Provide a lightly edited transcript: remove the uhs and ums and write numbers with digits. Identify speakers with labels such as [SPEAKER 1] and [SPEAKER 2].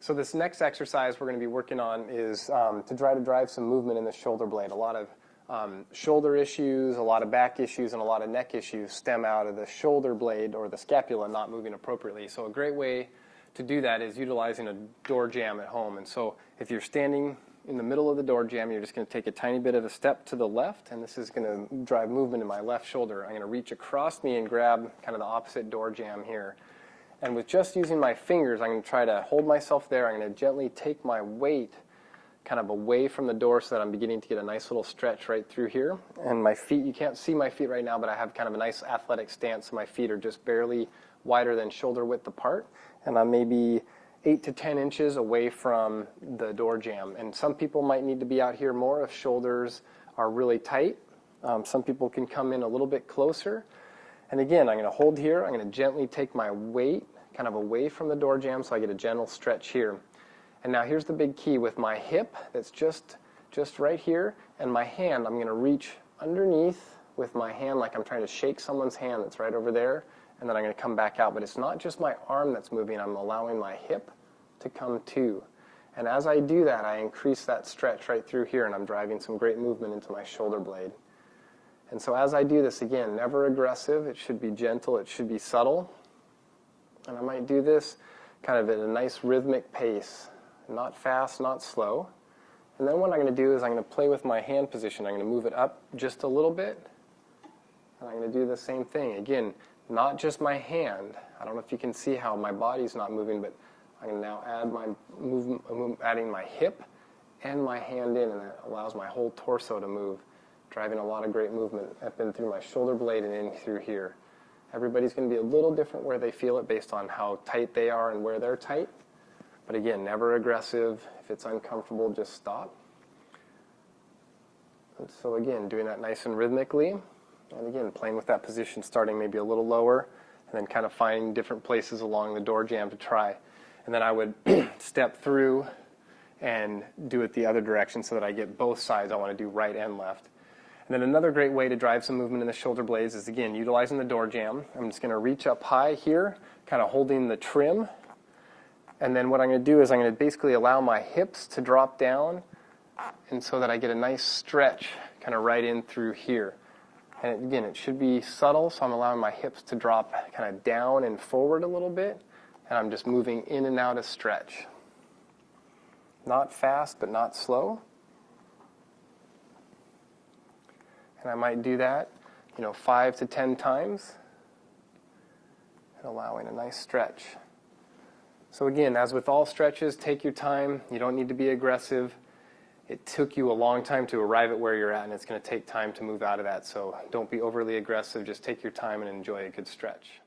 [SPEAKER 1] So this next exercise we're going to be working on is to try to drive some movement in the shoulder blade. A lot of shoulder issues, a lot of back issues, and a lot of neck issues stem out of the shoulder blade or the scapula not moving appropriately. So a great way to do that is utilizing a door jamb at home. And so if you're standing in the middle of the door jamb, you're just going to take a tiny bit of a step to the left, and this is going to drive movement in my left shoulder. I'm going to reach across me and grab kind of the opposite door jamb here. And with just using my fingers, I'm going to try to hold myself there. I'm going to gently take my weight kind of away from the door so that I'm beginning to get a nice little stretch right through here. And my feet, you can't see my feet right now, but I have kind of a nice athletic stance, so my feet are just barely wider than shoulder width apart. And I'm maybe 8 to 10 inches away from the door jamb. And some people might need to be out here more if shoulders are really tight. Some people can come in a little bit closer. And again, I'm going to hold here. I'm going to gently take my weight kind of away from the door jamb so I get a gentle stretch here. And now here's the big key. With my hip that's just right here, and my hand, I'm going to reach underneath with my hand like I'm trying to shake someone's hand that's right over there, and then I'm going to come back out. But it's not just my arm that's moving. I'm allowing my hip to come too. And as I do that, I increase that stretch right through here, and I'm driving some great movement into my shoulder blade. And so as I do this, again, never aggressive. It should be gentle. It should be subtle. And I might do this kind of at a nice rhythmic pace, not fast, not slow. And then what I'm going to do is I'm going to play with my hand position. I'm going to move it up just a little bit. And I'm going to do the same thing. Again, not just my hand. I don't know if you can see how my body's not moving, but I'm going to now add adding my hip and my hand in, and that allows my whole torso to move, driving a lot of great movement up and through my shoulder blade and in through here. Everybody's going to be a little different where they feel it based on how tight they are and where they're tight. But again, never aggressive. If it's uncomfortable, just stop. And so again, doing that nice and rhythmically. And again, playing with that position, starting maybe a little lower, and then kind of finding different places along the door jamb to try. And then I would step through and do it the other direction so that I get both sides. I want to do right and left. And then another great way to drive some movement in the shoulder blades is, again, utilizing the door jamb. I'm just going to reach up high here, kind of holding the trim. And then what I'm going to do is I'm going to basically allow my hips to drop down, and so that I get a nice stretch kind of right in through here. And again, it should be subtle, so I'm allowing my hips to drop kind of down and forward a little bit, and I'm just moving in and out of stretch. Not fast, but not slow. And I might do that, 5 to 10 times, and allowing a nice stretch. So again, as with all stretches, take your time. You don't need to be aggressive. It took you a long time to arrive at where you're at, and it's going to take time to move out of that. So don't be overly aggressive. Just take your time and enjoy a good stretch.